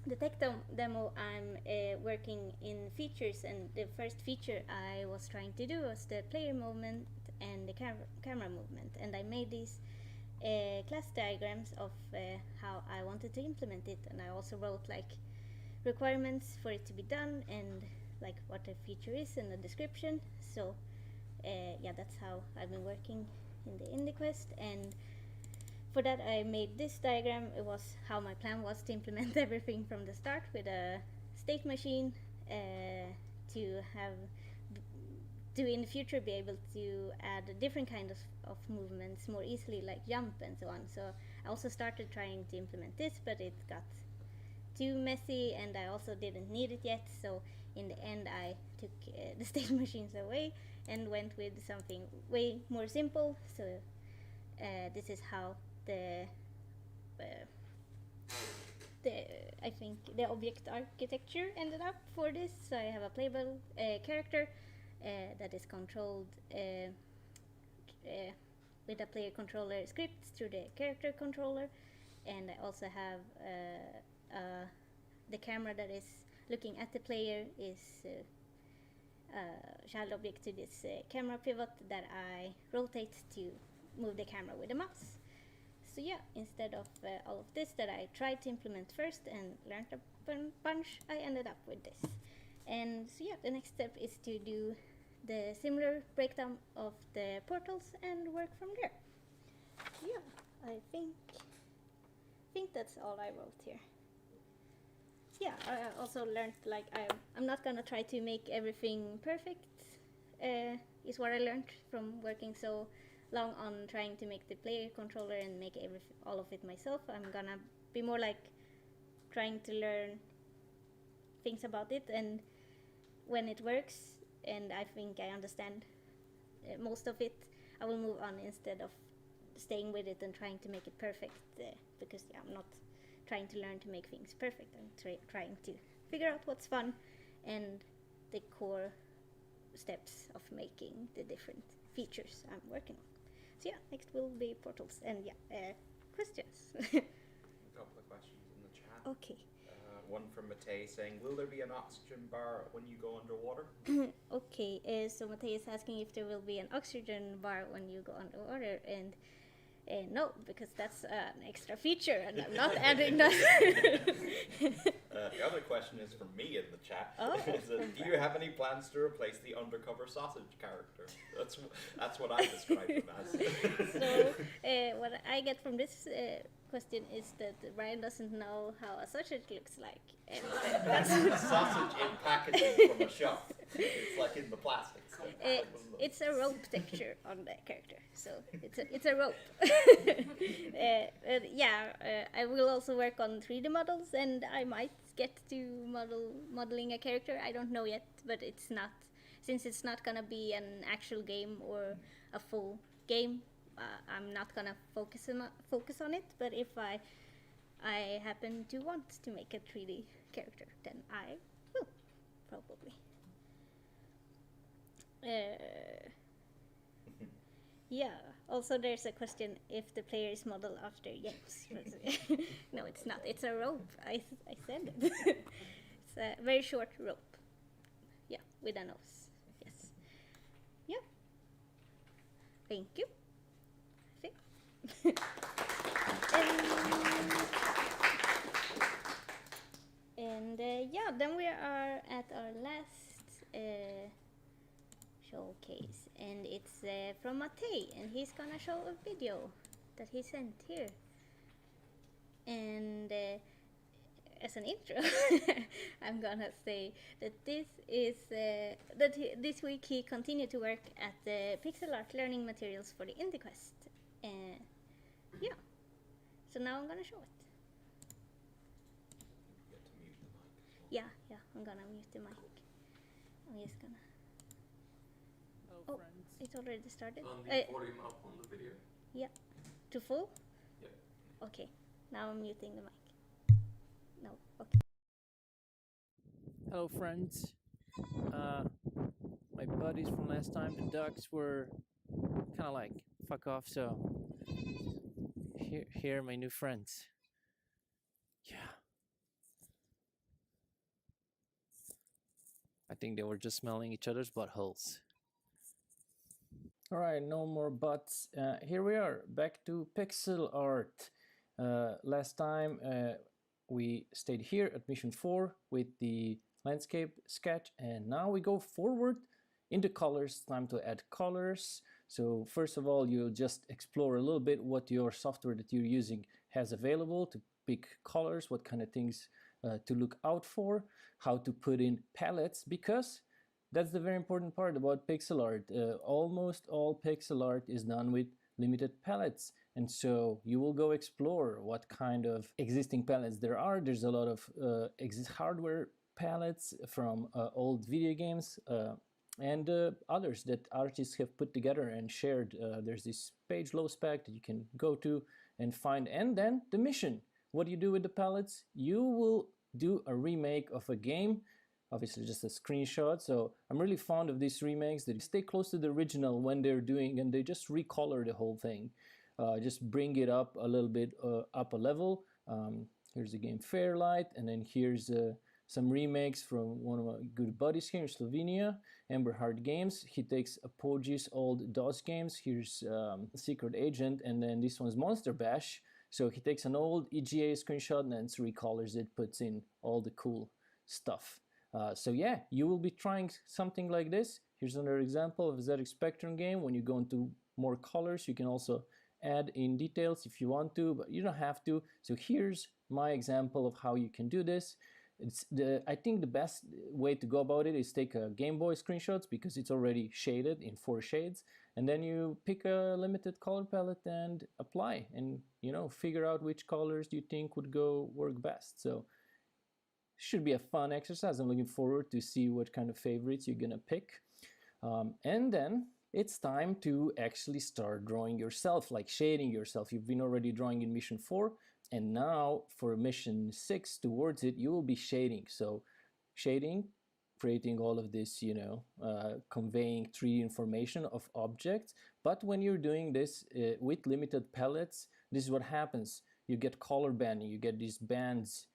the tech demo, I'm working in features, and the first feature I was trying to do was the player movement and the camera movement, and I made these class diagrams of how I wanted to implement it, and I also wrote like requirements for it to be done and like what the feature is and the description. So that's how I've been working in the Indie Quest, and for that I made this diagram. It was how my plan was to implement everything from the start with a state machine to in the future be able to add different kinds of movements more easily, like jump and so on. So I also started trying to implement this, but it got too messy and I also didn't need it yet, so in the end I took the state machines away and went with something way more simple. So this is how the I think the object architecture ended up for this. So I have a playable character that is controlled with a player controller script through the character controller, and I also have the camera that is looking at the player is child object to this camera pivot that I rotate to move the camera with the mouse. So instead of all of this that I tried to implement first and learned a bunch, I ended up with this. And so the next step is to do the similar breakdown of the portals and work from there. I think that's all I wrote here. I also learned like I'm not gonna try to make everything perfect, is what I learned from working so long on trying to make the player controller and make all of it myself. I'm gonna be more like trying to learn things about it, and when it works and I think I understand most of it, I will move on instead of staying with it and trying to make it perfect, because I'm not trying to learn to make things perfect. I'm trying to figure out what's fun and the core steps of making the different features I'm working on. So next will be portals and questions. A couple of questions in the chat. Okay. one from Matei saying, will there be an oxygen bar when you go underwater? Okay, so Matei is asking if there will be an oxygen bar when you go underwater, and no, because that's an extra feature, and I'm not adding that. The other question is from me in the chat. Oh. Do you have any plans to replace the undercover sausage character? That's what I describe him as. So what I get from this question is that Brian doesn't know how a sausage looks like. And That's a sausage in packaging from a shop. It's like in the plastics. It's a rope texture on the character, so it's a rope. I will also work on 3D models, and I might get to modeling a character. I don't know yet, but it's not, since it's not gonna be an actual game or a full game. I'm not gonna focus on it. But if I happen to want to make a 3D character, then I will probably. Yeah. Also, there's a question if the player is modeled after games. No, it's not. It's a rope. I said it. It's a very short rope. Yeah, with a nose. Yes. Yeah. Thank you. I think. And yeah, then we are at our last showcase, and it's from Matei, and he's gonna show a video that he sent here. And as an intro, I'm gonna say that this is this week he continued to work at the pixel art learning materials for the Indie Quest. Yeah. So now I'm gonna show it. Yeah, I'm gonna mute the mic. I'm just gonna. Oh, it's already started. On the volume up on the video. Yeah. To full? Yep. Okay. Now I'm muting the mic. No. Okay. Hello, friends. My buddies from last time, the ducks, were kind of like fuck off. So here are my new friends. Yeah. I think they were just smelling each other's buttholes. All right, no more butts. Here we are, back to pixel art. Last time we stayed here at mission 4 with the landscape sketch, and now we go forward into colors. Time to add colors. So first of all, you'll just explore a little bit what your software that you're using has available to pick colors, what kind of things to look out for, how to put in palettes, because that's the very important part about pixel art. Almost all pixel art is done with limited palettes, and so you will go explore what kind of existing palettes there are. There's a lot of hardware palettes from old video games and others that artists have put together and shared. There's this page low spec that you can go to and find. And then the mission. What do you do with the palettes? You will do a remake of a game, obviously just a screenshot. So I'm really fond of these remakes that stay close to the original when they're doing, and they just recolor the whole thing. Just bring it up a little bit, up a level. Here's the game Fairlight, and then here's some remakes from one of my good buddies here in Slovenia, Emberhard Games. He takes Apogey's old DOS games. Here's Secret Agent, and then this one's Monster Bash. So he takes an old EGA screenshot and then recolors it, puts in all the cool stuff. So yeah, you will be trying something like this. Here's another example of a ZX Spectrum game. When you go into more colors, you can also add in details if you want to, but you don't have to. So here's my example of how you can do this. I think the best way to go about it is take a Game Boy screenshots, because it's already shaded in 4 shades, and then you pick a limited color palette and apply, and figure out which colors you think would work best. So should be a fun exercise. I'm looking forward to see what kind of favorites you're gonna pick, and then it's time to actually start drawing yourself, like shading yourself. You've been already drawing in mission 4. And now for mission 6 towards it, you will be shading. So shading, creating all of this, conveying 3D information of objects. But when you're doing this with limited palettes, this is what happens. You get color banding, you get these bands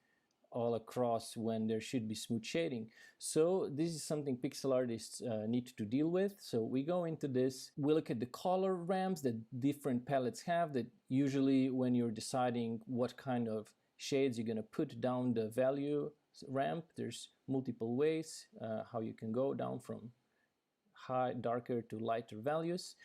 all across when there should be smooth shading. So this is something pixel artists need to deal with. So we go into this, we look at the color ramps that different palettes have, that usually when you're deciding what kind of shades you're going to put down the value ramp, there's multiple ways how you can go down from darker to lighter values.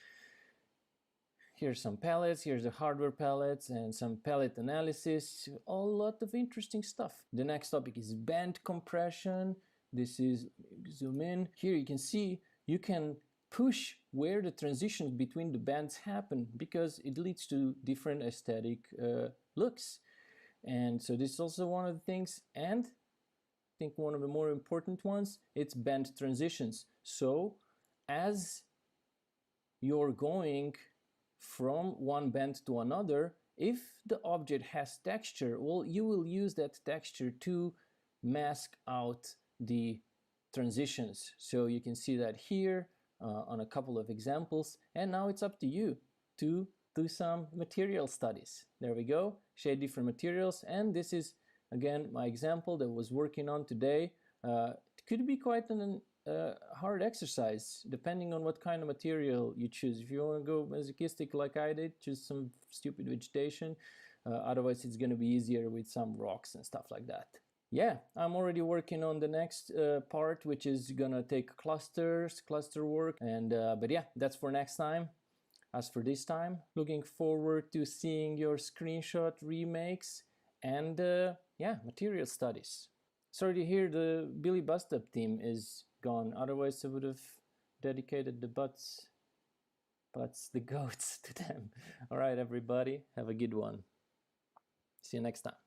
Here's some palettes, here's the hardware palettes and some palette analysis, a lot of interesting stuff. The next topic is band compression. This is, zoom in. Here you can see you can push where the transitions between the bands happen because it leads to different aesthetic looks. And so this is also one of the things, and I think one of the more important ones, it's band transitions. So as you're going from one band to another, if the object has texture, well, you will use that texture to mask out the transitions. So you can see that here on a couple of examples, and now it's up to you to do some material studies. There we go, shade different materials, and this is again my example that I was working on today. It could be quite an hard exercise depending on what kind of material you choose. If you want to go masochistic like I did, choose some stupid vegetation. Otherwise it's going to be easier with some rocks and stuff like that. Yeah, I'm already working on the next part, which is gonna take cluster work, and but yeah, that's for next time. As for this time, looking forward to seeing your screenshot remakes and yeah, material studies. Sorry to hear the Billy Bust-Up team is gone, otherwise I would have dedicated the butts, the goats to them. All right, everybody, have a good one. See you next time.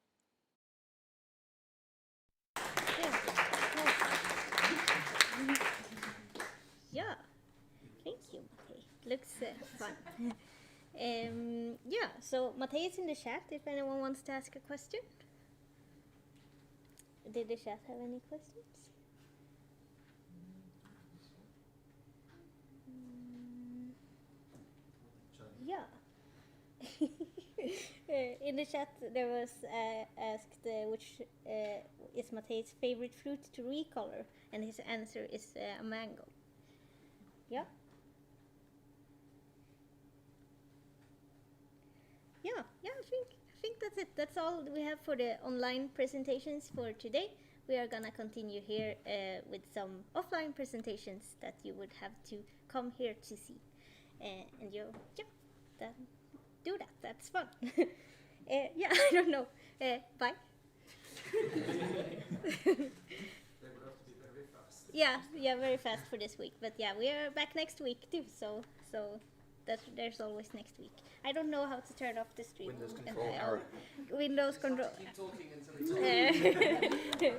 Yeah, thank you, Matej. Looks fun. Yeah, so Matej is in the chat if anyone wants to ask a question. Did the chat have any questions? Yeah. In the chat there was asked which is Matej's favorite fruit to recolor, and his answer is a mango. Yeah. Yeah, I think that's it. That's all we have for the online presentations for today. We are gonna continue here with some offline presentations that you would have to come here to see, and do that. That's fun. Yeah, I don't know. Bye. Yeah, very fast for this week. But yeah, we are back next week too. So there's always next week. I don't know how to turn off the stream. Windows control. Windows control. Keep talking until it's